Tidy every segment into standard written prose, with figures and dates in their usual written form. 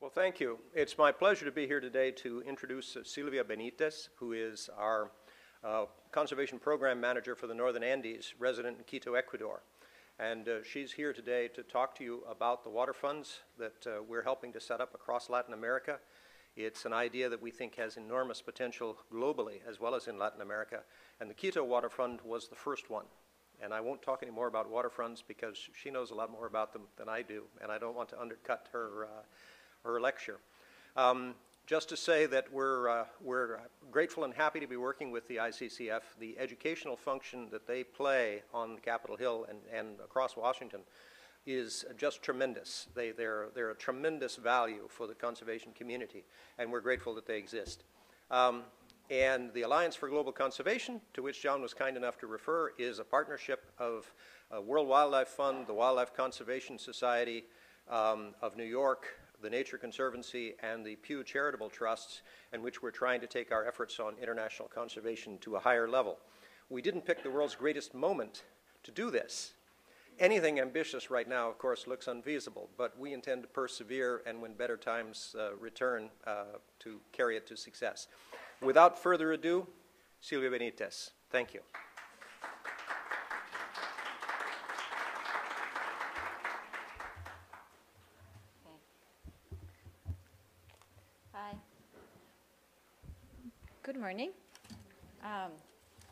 Well, thank you. It's my pleasure to be here today to introduce Silvia Benitez, who is our Conservation Program Manager for the Northern Andes, resident in Quito, Ecuador. And she's here today to talk to you about the water funds that we're helping to set up across Latin America. It's an idea that we think has enormous potential globally as well as in Latin America. And the Quito Water Fund was the first one. And I won't talk any more about water funds because she knows a lot more about them than I do, and I don't want to undercut her lecture. Just to say that we're grateful and happy to be working with the ICCF. The educational function that they play on Capitol Hill and across Washington is just tremendous. They're a tremendous value for the conservation community, and we're grateful that they exist. And the Alliance for Global Conservation, to which John was kind enough to refer, is a partnership of World Wildlife Fund, the Wildlife Conservation Society of New York, the Nature Conservancy, and the Pew Charitable Trusts, in which we're trying to take our efforts on international conservation to a higher level. We didn't pick the world's greatest moment to do this. Anything ambitious right now, of course, looks unfeasible, but we intend to persevere and when better times return to carry it to success. Without further ado, Silvia Benitez. Thank you. Hi. Good morning.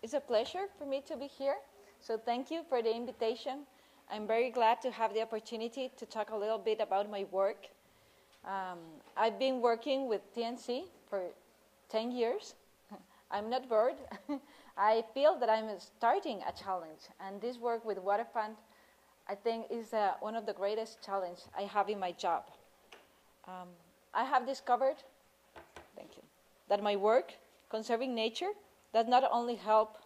It's a pleasure for me to be here, so thank you for the invitation. I'm very glad to have the opportunity to talk a little bit about my work. I've been working with TNC for 10 years. I'm not bored. I feel that I'm starting a challenge, and this work with Water Fund, I think, is one of the greatest challenges I have in my job. I have discovered, thank you, that my work conserving nature does not only help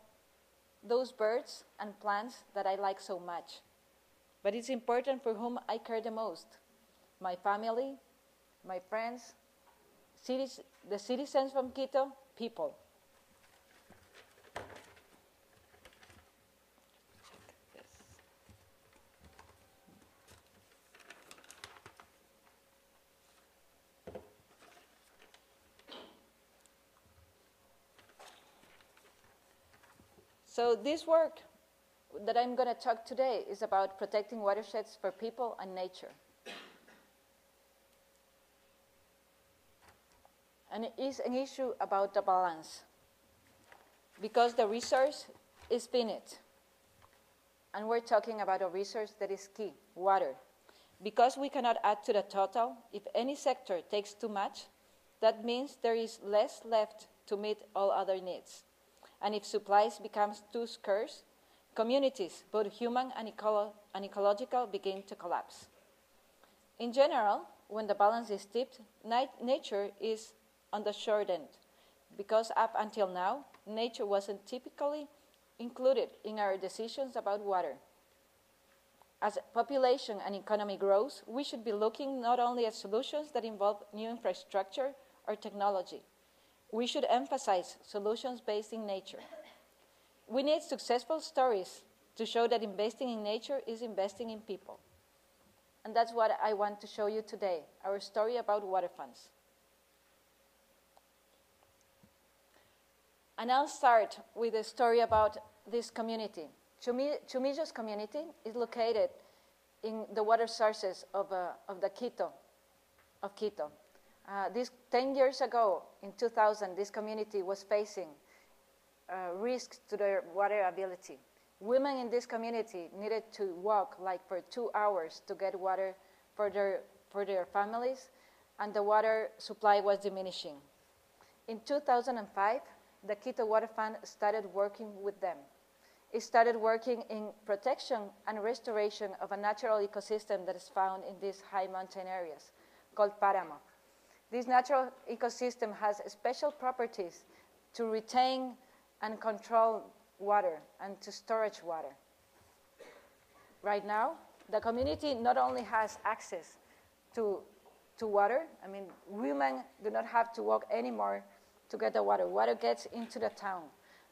those birds and plants that I like so much, but it's important for whom I care the most: my family, my friends, the citizens from Quito, people. So this work that I'm going to talk today is about protecting watersheds for people and nature. And it is an issue about the balance, because the resource is finite. And we're talking about a resource that is key, water. Because we cannot add to the total, if any sector takes too much, that means there is less left to meet all other needs. And if supplies becomes too scarce, communities, both human and ecological, begin to collapse. In general, when the balance is tipped, nature is on the short end, because up until now, nature wasn't typically included in our decisions about water. As population and economy grows, we should be looking not only at solutions that involve new infrastructure or technology. We should emphasize solutions based in nature. We need successful stories to show that investing in nature is investing in people. And that's what I want to show you today, our story about water funds. And I'll start with a story about this community. Chumillos community is located in the water sources of Quito. This 10 years ago, in 2000, this community was facing risks to their water ability. Women in this community needed to walk like for 2 hours to get water for their families, and the water supply was diminishing. In 2005, the Quito Water Fund started working with them. It started working in protection and restoration of a natural ecosystem that is found in these high mountain areas called Páramo. This natural ecosystem has special properties to retain and control water and to storage water. Right now, the community not only has access to water, I mean, women do not have to walk anymore to get the water. Water gets into the town.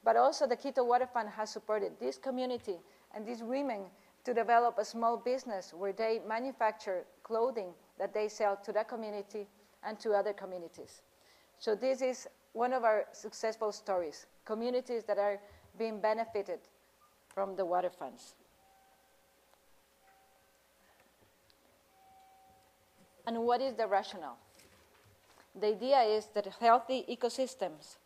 But also the Quito Water Fund has supported this community and these women to develop a small business where they manufacture clothing that they sell to the community and to other communities. So this is one of our successful stories, communities that are being benefited from the water funds. And what is the rationale? The idea is that healthy ecosystems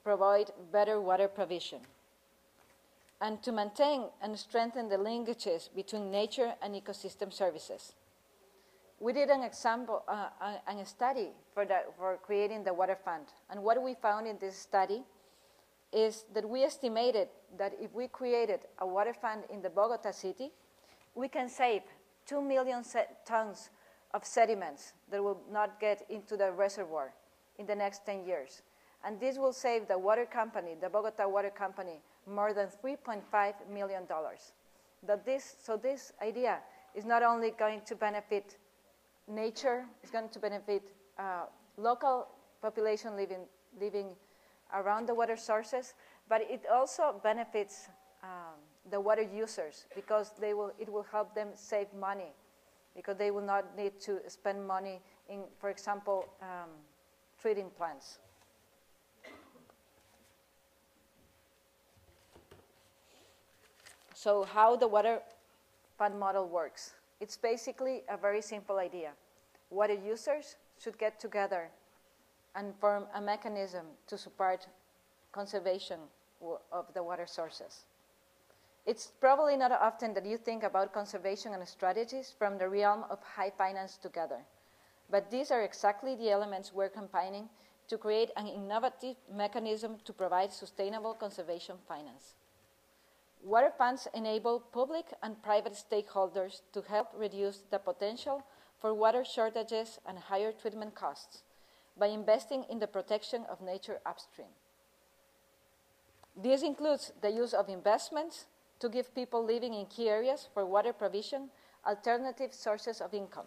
provide better water provision, and to maintain and strengthen the linkages between nature and ecosystem services. We did an example, a study for creating the water fund, and what we found in this study is that we estimated that if we created a water fund in the Bogotá city, we can save 2 million tons of sediments that will not get into the reservoir in the next 10 years. And this will save the water company, the Bogotá Water Company, more than $3.5 million. So this idea is not only going to benefit nature, it's going to benefit local population living around the water sources, but it also benefits the water users because it will help them save money because they will not need to spend money in, for example, treating plants. So how the water fund model works. It's basically a very simple idea. Water users should get together and form a mechanism to support conservation of the water sources. It's probably not often that you think about conservation and strategies from the realm of high finance together, but these are exactly the elements we're combining to create an innovative mechanism to provide sustainable conservation finance. Water funds enable public and private stakeholders to help reduce the potential for water shortages and higher treatment costs by investing in the protection of nature upstream. This includes the use of investments to give people living in key areas for water provision alternative sources of income.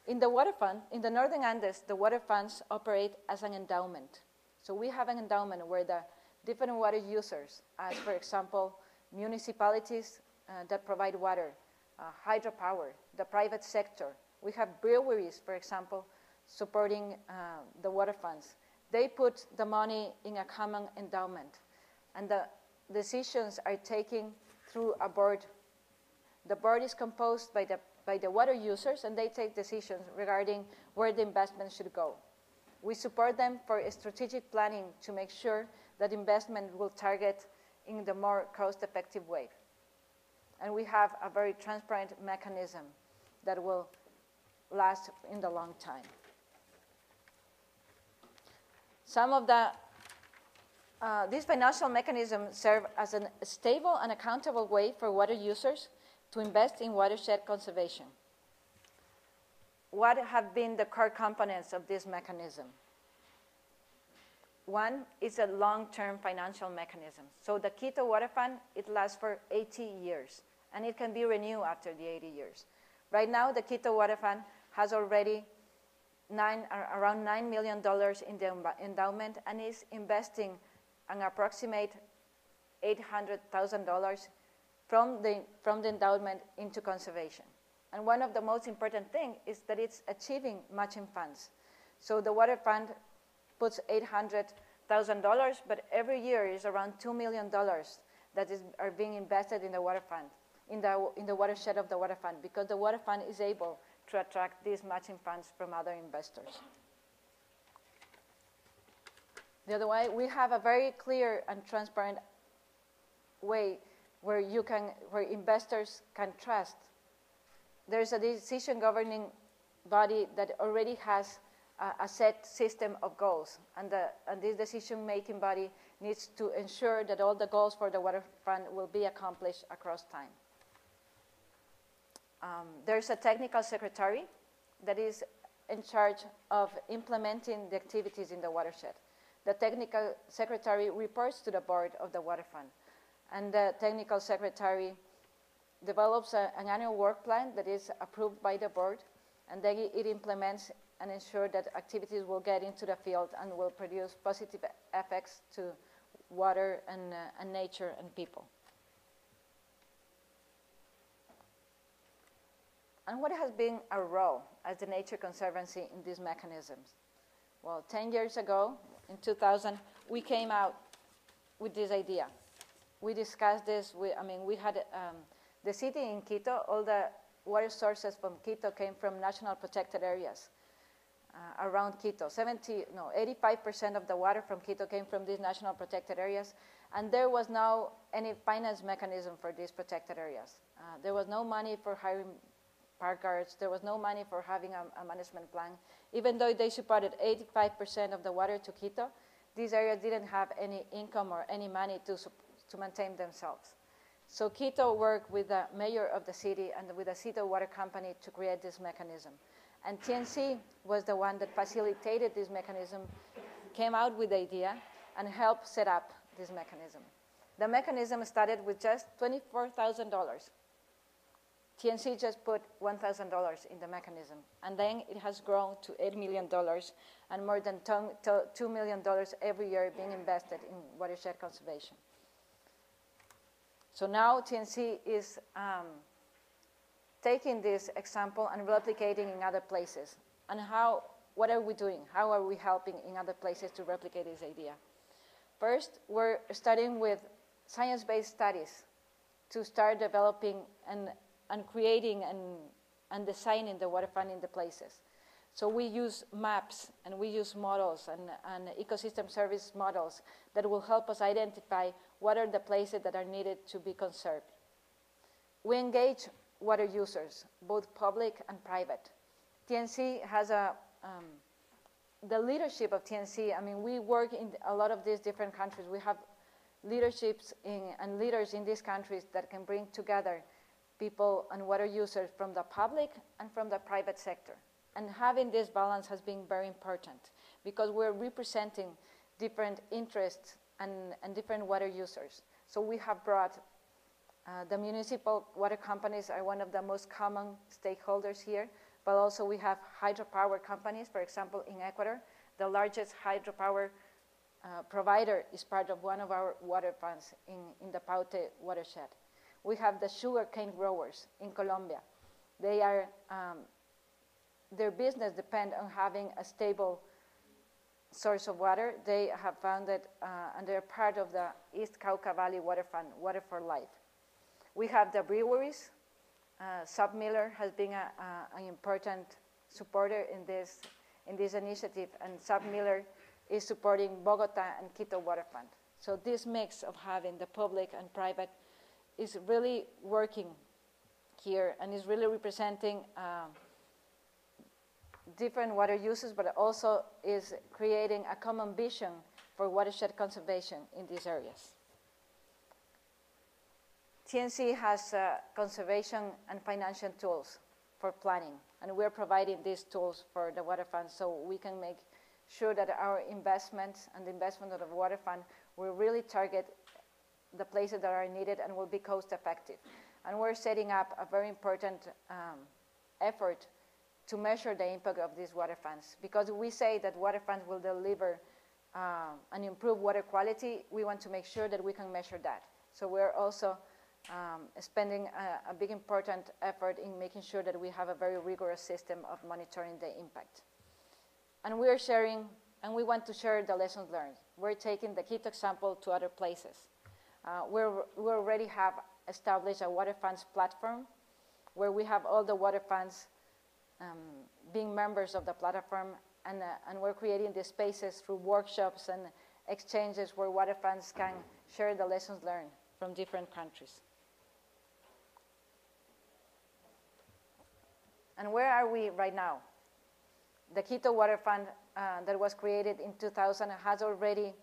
In the water fund, in the Northern Andes, the water funds operate as an endowment. So we have an endowment where the different water users, as for example, municipalities that provide water, hydropower, the private sector. We have breweries, for example, supporting the water funds. They put the money in a common endowment, and the decisions are taken through a board. The board is composed by the water users, and they take decisions regarding where the investment should go. We support them for strategic planning to make sure that investment will target in the more cost-effective way. And we have a very transparent mechanism that will last in the long time. Some of these financial mechanisms serve as a stable and accountable way for water users to invest in watershed conservation. What have been the core components of this mechanism? One is a long-term financial mechanism. So the Quito Water Fund, it lasts for 80 years, and it can be renewed after the 80 years. Right now, the Quito Water Fund has already around $9 million in the endowment and is investing an approximate $800,000 from the endowment into conservation. And one of the most important things is that it's achieving matching funds. So the water fund puts $800,000, but every year is around $2 million that are being invested in the water fund, in the watershed of the water fund, because the water fund is able to attract these matching funds from other investors. The other way, we have a very clear and transparent way where investors can trust. There's a decision governing body that already has a set system of goals, and this decision-making body needs to ensure that all the goals for the water fund will be accomplished across time. There's a technical secretary that is in charge of implementing the activities in the watershed. The technical secretary reports to the board of the water fund, and the technical secretary develops an annual work plan that is approved by the board, and then it implements and ensures that activities will get into the field and will produce positive effects to water and nature and people. And what has been our role as the Nature Conservancy in these mechanisms? Well, 10 years ago, in 2000, we came out with this idea. We discussed this. We had the city in Quito. All the water sources from Quito came from national protected areas around Quito. 85% of the water from Quito came from these national protected areas, and there was no any finance mechanism for these protected areas. There was no money for hiring park guards. There was no money for having a management plan. Even though they supported 85% of the water to Quito, these areas didn't have any income or any money to maintain themselves. So Quito worked with the mayor of the city and with the City Water Company to create this mechanism. And TNC was the one that facilitated this mechanism, came out with the idea, and helped set up this mechanism. The mechanism started with just $24,000. TNC just put $1,000 in the mechanism, and then it has grown to $8 million and more than $2 million every year being invested in watershed conservation. So now TNC is taking this example and replicating in other places. And what are we doing? How are we helping in other places to replicate this idea? First, we're starting with science-based studies to start developing and creating and designing the waterfront in the places. So we use maps and we use models and ecosystem service models that will help us identify what are the places that are needed to be conserved. We engage water users, both public and private. TNC has the leadership of TNC. We work in a lot of these different countries. We have leaderships and leaders in these countries that can bring together people and water users from the public and from the private sector. And having this balance has been very important because we're representing different interests and different water users. So we have brought the municipal water companies are one of the most common stakeholders here, but also we have hydropower companies. For example, in Ecuador, the largest hydropower provider is part of one of our water funds in the Paute watershed. We have the sugarcane growers in Colombia. They are, their business depends on having a stable source of water. They have founded, and they're part of the East Cauca Valley Water Fund, Water for Life. We have the breweries. Sub Miller has been an important supporter in this initiative, and Sub Miller is supporting Bogotá and Quito Water Fund. So this mix of having the public and private is really working here and is really representing different water uses, but also is creating a common vision for watershed conservation in these areas. TNC has conservation and financial tools for planning, and we're providing these tools for the water fund so we can make sure that our investments and the investment of the water fund will really target the places that are needed and will be cost effective. And we're setting up a very important effort to measure the impact of these water funds. Because we say that water funds will deliver and improve water quality, we want to make sure that we can measure that. So we're also spending a big important effort in making sure that we have a very rigorous system of monitoring the impact. And we're sharing, and we want to share the lessons learned. We're taking the Quito example to other places. We already have established a water funds platform where we have all the water funds being members of the platform, and we're creating the spaces through workshops and exchanges where water funds can share the lessons learned from different countries. And where are we right now? The Quito Water Fund that was created in 2000 has already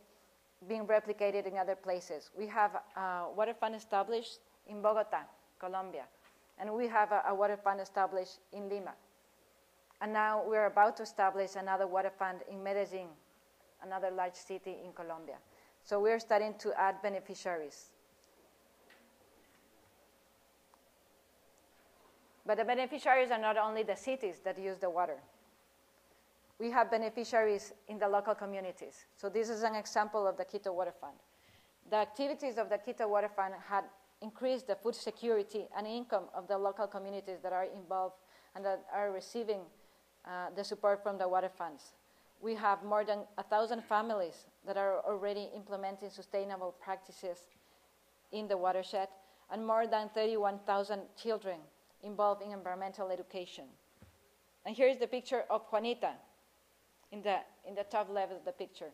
been replicated in other places. We have a water fund established in Bogotá, Colombia, and we have a water fund established in Lima. And now we're about to establish another water fund in Medellin, another large city in Colombia. So we're starting to add beneficiaries. But the beneficiaries are not only the cities that use the water. We have beneficiaries in the local communities. So this is an example of the Quito Water Fund. The activities of the Quito Water Fund had increased the food security and income of the local communities that are involved and that are receiving the support from the water funds. We have more than 1,000 families that are already implementing sustainable practices in the watershed, and more than 31,000 children involved in environmental education. And here is the picture of Juanita in the top left of the picture.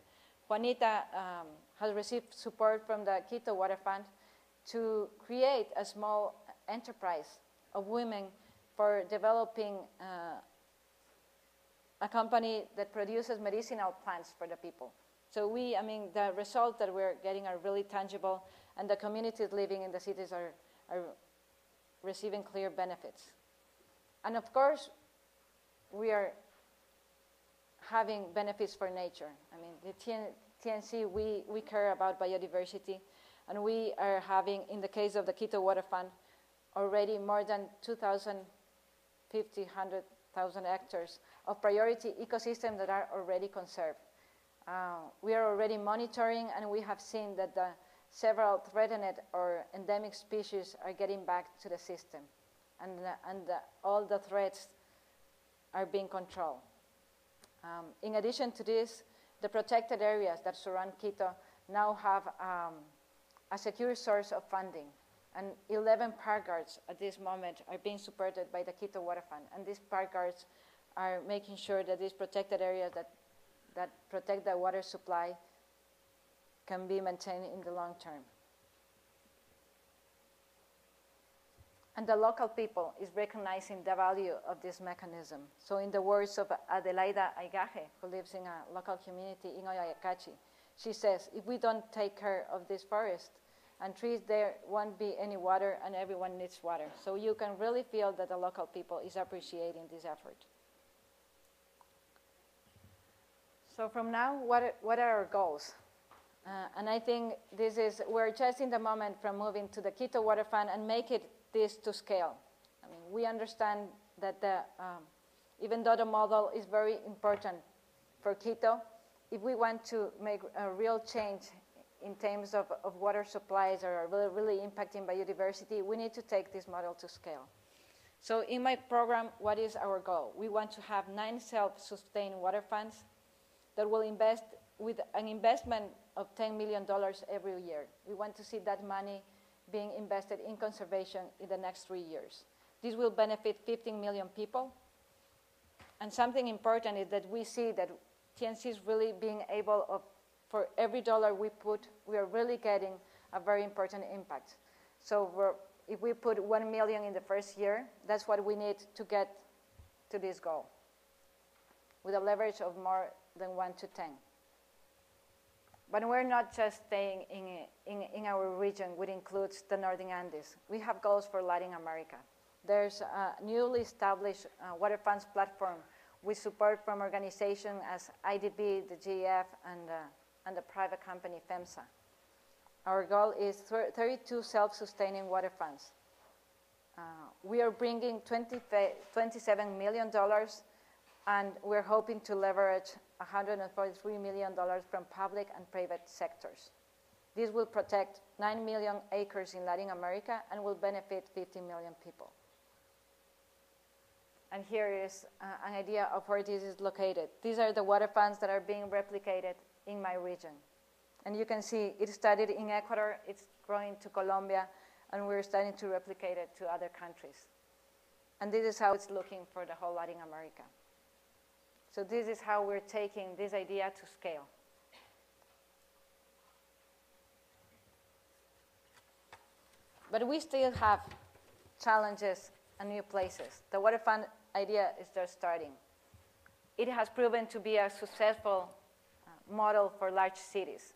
Juanita has received support from the Quito Water Fund to create a small enterprise of women for developing a company that produces medicinal plants for the people. So the results that we're getting are really tangible, and the communities living in the cities are receiving clear benefits. And of course, we are having benefits for nature. The TNC, we care about biodiversity, and we are having, in the case of the Quito Water Fund, already more than 100,000 hectares of priority ecosystems that are already conserved. We are already monitoring, and we have seen that several threatened or endemic species are getting back to the system, and all the threats are being controlled. In addition to this, the protected areas that surround Quito now have a secure source of funding, and 11 park guards at this moment are being supported by the Quito Water Fund, and these park guards are making sure that these protected areas that protect the water supply can be maintained in the long term. And the local people is recognizing the value of this mechanism. So in the words of Adelaida Aigaje, who lives in a local community in Oyacachi, she says, if we don't take care of this forest and trees, there won't be any water, and everyone needs water. So you can really feel that the local people is appreciating this effort. So from now, what are our goals? And I think we're just in the moment from moving to the Quito Water Fund and make this to scale. We understand that even though the model is very important for Quito, if we want to make a real change in terms of water supplies or really impacting biodiversity, we need to take this model to scale. So in my program, what is our goal? We want to have 9 self-sustained water funds that will invest with an investment of $10 million every year. We want to see that money being invested in conservation in the next 3 years. This will benefit 15 million people. And something important is that we see that TNC is really being able for every dollar we put, we are really getting a very important impact. So if we put 1 million in the first year, that's what we need to get to this goal, with a leverage of more than 1 to 10. But we're not just staying in our region, which includes the Northern Andes. We have goals for Latin America. There's a newly established water funds platform with support from organizations as IDB, the GEF, and the private company FEMSA. Our goal is 32 self-sustaining water funds. We are bringing $27 million, and we're hoping to leverage $143 million from public and private sectors. This will protect 9 million acres in Latin America and will benefit 50 million people. And here is an idea of where this is located. These are the water funds that are being replicated in my region. And you can see it started in Ecuador, it's growing to Colombia, and we're starting to replicate it to other countries. And this is how it's looking for the whole Latin America. So this is how we're taking this idea to scale. But we still have challenges and new places. The water fund idea is just starting. It has proven to be a successful model for large cities.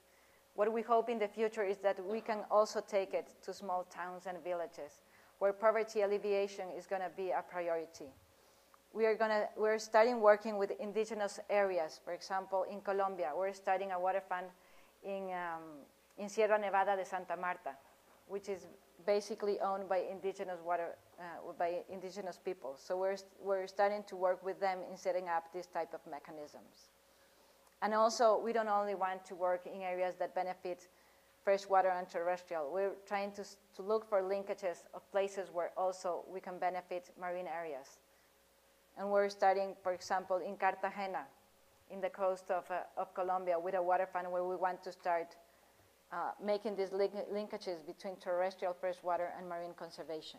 What we hope in the future is that we can also take it to small towns and villages where poverty alleviation is going to be a priority. We're starting working with indigenous areas. For example, in Colombia, we're starting a water fund in Sierra Nevada de Santa Marta, which is basically owned by indigenous people. So we're starting to work with them in setting up this type of mechanisms. And also, we don't only want to work in areas that benefit freshwater and terrestrial. We're trying to look for linkages of places where also we can benefit marine areas. And we're starting, for example, in Cartagena, in the coast of Colombia, with a water fund where we want to start making these linkages between terrestrial freshwater and marine conservation.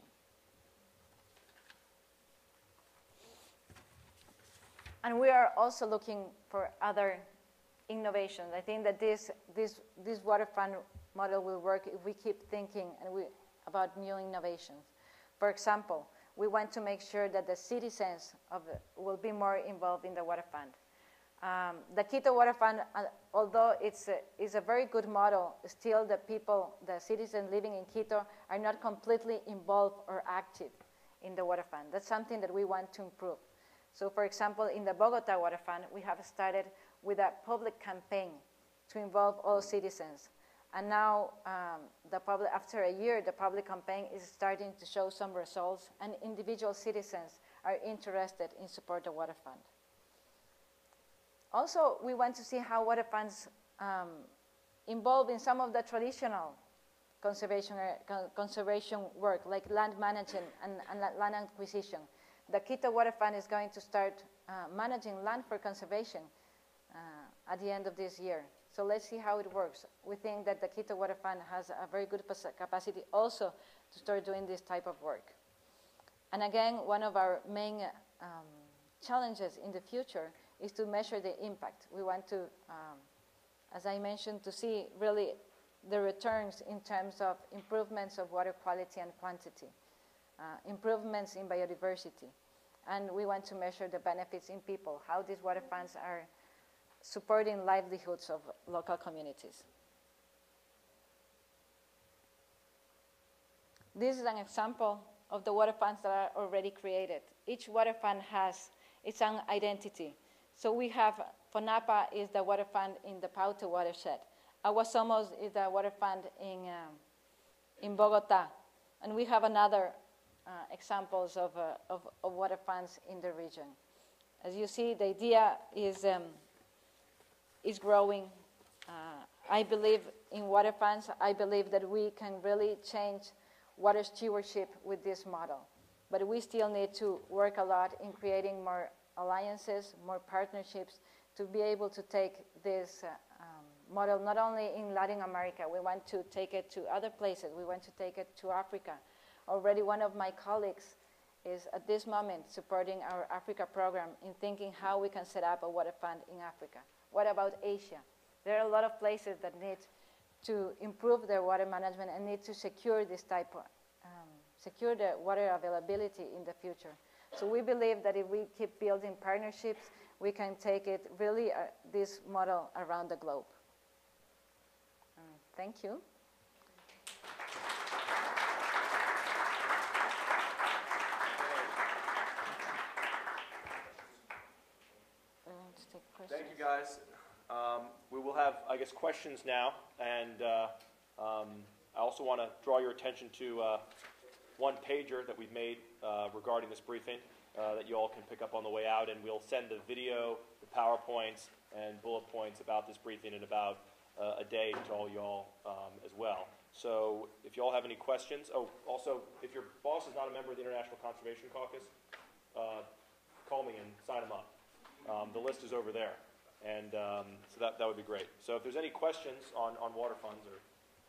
And we are also looking for other innovations. I think that this water fund model will work if we keep thinking about new innovations. For example, we want to make sure that the citizens will be more involved in the water fund. The Quito Water Fund, although it's a very good model, still the citizens living in Quito are not completely involved or active in the water fund. That's something that we want to improve. So for example, in the Bogotá Water Fund, we have started with a public campaign to involve all citizens. And now, after a year, the public campaign is starting to show some results, and individual citizens are interested in support the water fund. Also, we want to see how water funds involve in some of the traditional conservation work, like land management and land acquisition. The Quito Water Fund is going to start managing land for conservation at the end of this year. So let's see how it works. We think that the Quito Water Fund has a very good capacity also to start doing this type of work. And again, one of our main challenges in the future is to measure the impact. We want to, as I mentioned, to see really the returns in terms of improvements of water quality and quantity, improvements in biodiversity. And we want to measure the benefits in people, how these water funds are supporting livelihoods of local communities. This is an example of the water funds that are already created. Each water fund has its own identity. So we have, Fonapa is the water fund in the Paute watershed. Aguasomos is the water fund in Bogotá. And we have another examples of water funds in the region. As you see, the idea is growing. I believe in water funds. I believe that we can really change water stewardship with this model. But we still need to work a lot in creating more alliances, more partnerships, to be able to take this model not only in Latin America. We want to take it to other places. We want to take it to Africa. Already one of my colleagues is at this moment supporting our Africa program in thinking how we can set up a water fund in Africa. What about Asia? There are a lot of places that need to improve their water management and need to secure this type of, secure the water availability in the future. So we believe that if we keep building partnerships, we can take it really, this model around the globe. Thank you. Thank you, guys. We will have, I guess, questions now, and I also want to draw your attention to one pager that we've made regarding this briefing that you all can pick up on the way out, and we'll send the video, the PowerPoints, and bullet points about this briefing in about a day to all y'all as well. So if you all have any questions, also, if your boss is not a member of the International Conservation Caucus, call me and sign him up. The list is over there, and so that would be great. So if there's any questions on water funds, or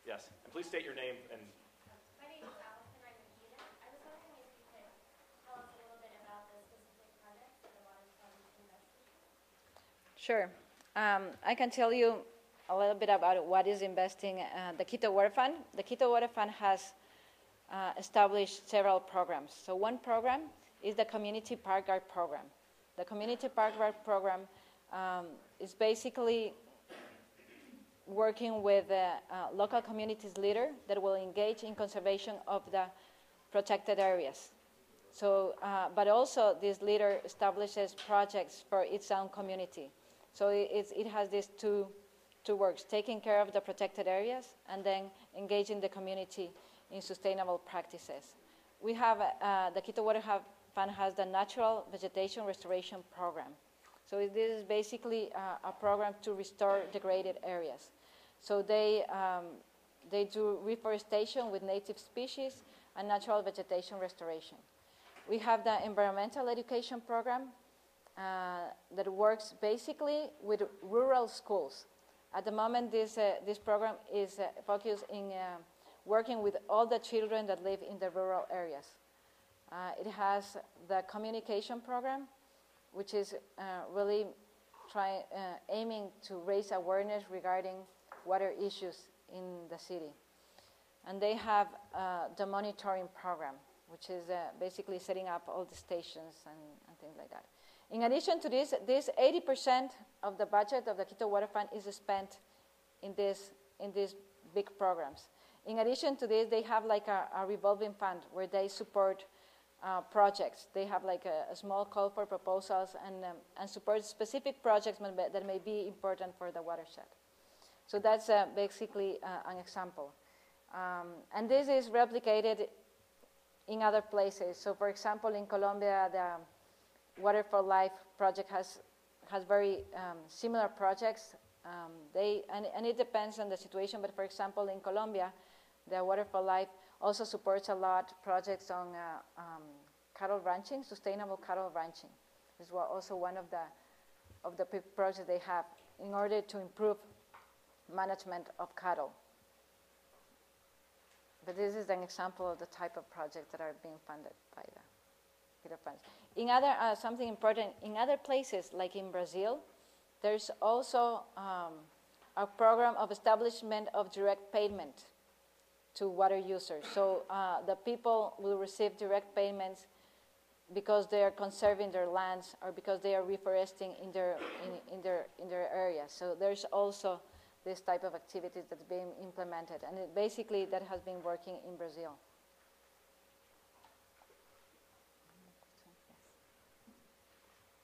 yes, and please state your name. And my name is Allison. I'm in Cuba. I was wondering if you could tell us a little bit about the specific projects that the water fund invested in. Sure. I can tell you a little bit about what is investing the Quito Water Fund. The Quito Water Fund has established several programs. So one program is the Community Park Guard Program. The Community Park Guard Program is basically working with local communities leader that will engage in conservation of the protected areas. So, but also this leader establishes projects for its own community. So it has these two works, taking care of the protected areas and then engaging the community in sustainable practices. We have, the Quito Water Fund has the Natural Vegetation Restoration Program. So this is basically a program to restore degraded areas. So they do reforestation with native species and natural vegetation restoration. We have the environmental education program that works basically with rural schools. At the moment, this program is focused in working with all the children that live in the rural areas. It has the communication program, which is really aiming to raise awareness regarding water issues in the city. And they have the monitoring program, which is basically setting up all the stations and things like that. In addition to this 80% of the budget of the Quito Water Fund is spent in these big programs. In addition to this, they have like a revolving fund where they support projects. They have like a small call for proposals and support specific projects that may be important for the watershed. So that's basically an example. And this is replicated in other places. So for example, in Colombia, the Water for Life project has very similar projects. And it depends on the situation, but for example, in Colombia, the Water for Life also supports a lot projects on cattle ranching, sustainable cattle ranching. This is also one of the big projects they have in order to improve management of cattle. But this is an example of the type of projects that are being funded by the Quito funds. In other, something important, in other places, like in Brazil, there's also a program of establishment of direct payment to water users. So the people will receive direct payments because they are conserving their lands or because they are reforesting in their areas. So there's also this type of activities that's being implemented. And basically that has been working in Brazil.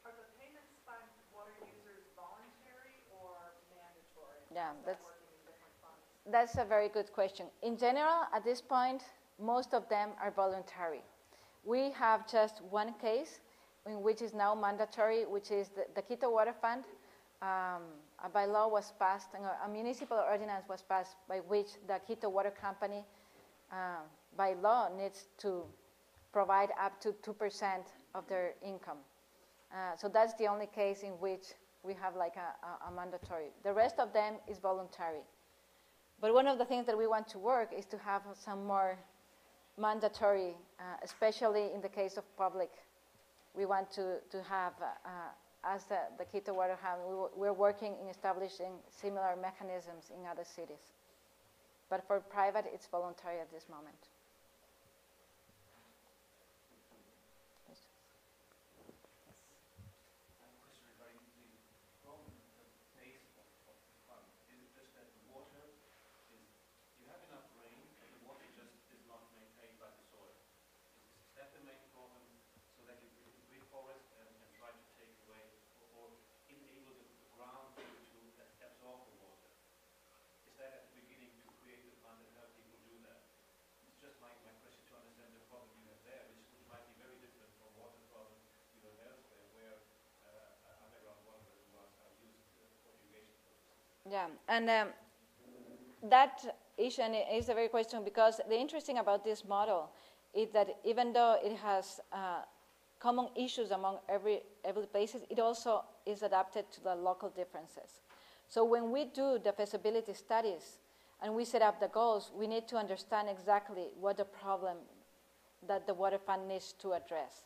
Are the payments by water users voluntary or mandatory? Yeah, Working in different funds? that's a very good question. In general, at this point, most of them are voluntary. We have just one case in which is now mandatory, which is the Quito Water Fund. A bylaw was passed, and a municipal ordinance was passed by which the Quito Water Company, by law, needs to provide up to 2% of their income. So that's the only case in which we have like a mandatory. The rest of them is voluntary. But one of the things that we want to work is to have some more mandatory, especially in the case of public. We want to have, as the Quito Water Fund, we're working in establishing similar mechanisms in other cities. But for private, it's voluntary at this moment. Yeah, and that issue is a very question because the interesting about this model is that even though it has common issues among every places, it also is adapted to the local differences. So when we do the feasibility studies and we set up the goals, we need to understand exactly what the problem that the water fund needs to address.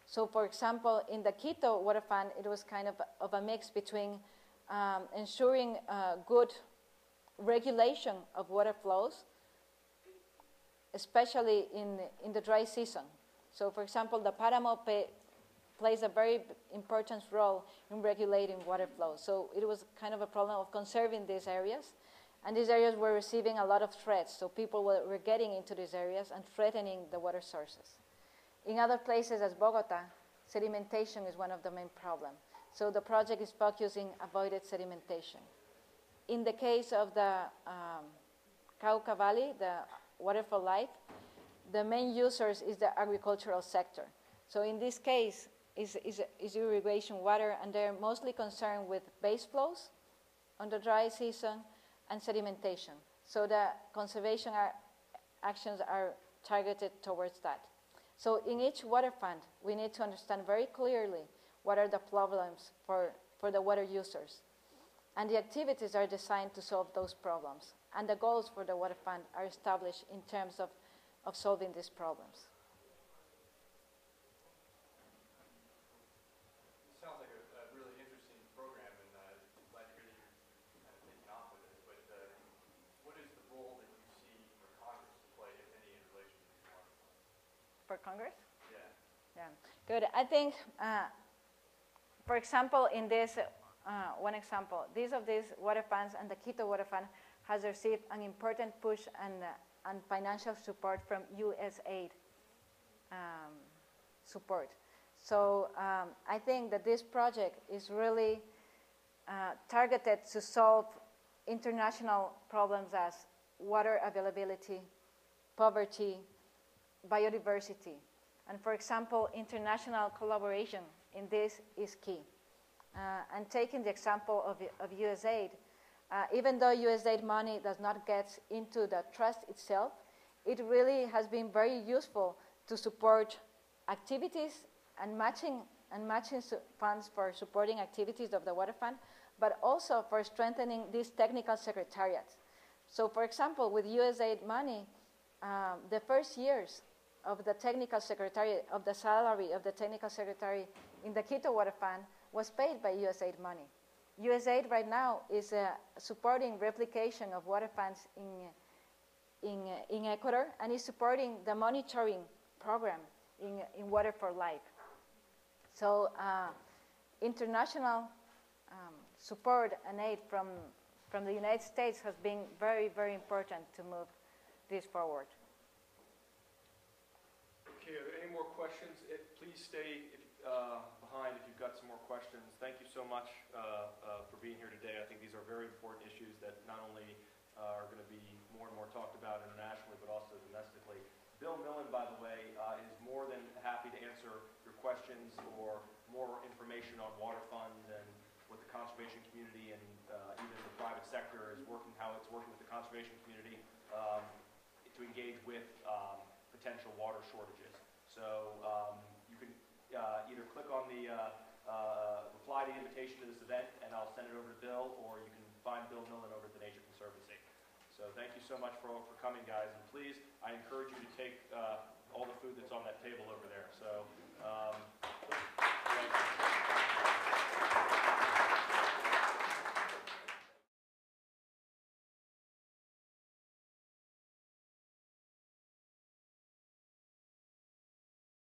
So for example, in the Quito Water Fund, it was kind of a mix between ensuring good regulation of water flows, especially in the dry season. So for example, the Paramo plays a very important role in regulating water flows. So it was kind of a problem of conserving these areas, and these areas were receiving a lot of threats. So people were getting into these areas and threatening the water sources. In other places, as Bogotá, sedimentation is one of the main problems. So the project is focusing avoided sedimentation. In the case of the Cauca Valley, the Water for Life, the main users is the agricultural sector. So in this case, is irrigation water, and they're mostly concerned with base flows on the dry season and sedimentation. So the conservation actions are targeted towards that. So in each water fund, we need to understand very clearly what are the problems for the water users. And the activities are designed to solve those problems. And the goals for the water fund are established in terms of solving these problems. It sounds like a really interesting program, and glad to hear that you're kind of taking off with it. But what is the role that you see for Congress to play, if any, in relation to these water funds? For Congress? Yeah. Yeah, good. I think, for example, in this, one example, these water funds and the Quito Water Fund has received an important push and financial support from USAID support. So I think that this project is really targeted to solve international problems as water availability, poverty, biodiversity. And for example, international collaboration in this is key. And taking the example of USAID, even though USAID money does not get into the trust itself, it really has been very useful to support activities and matching funds for supporting activities of the water fund, but also for strengthening this technical secretariat. So for example, with USAID money, the first years of the technical secretariat, of the salary of the technical secretary in the Quito Water Fund was paid by USAID money. USAID right now is supporting replication of water funds in Ecuador and is supporting the monitoring program in Water for Life. So international support and aid from the United States has been very, very important to move this forward. Okay, are there any more questions? Please stay behind if you've got some more questions. Thank you so much for being here today. I think these are very important issues that not only are going to be more and more talked about internationally, but also domestically. Bill Millan, by the way, is more than happy to answer your questions or more information on water funds and what the conservation community and even the private sector is working, how it's working with the conservation community to engage with potential water shortages. So you can either click on the reply to the invitation to this event, and I'll send it over to Bill, or you can find Bill Millan over at the Nature Conservancy. So thank you so much for coming, guys. And please, I encourage you to take all the food that's on that table over there. So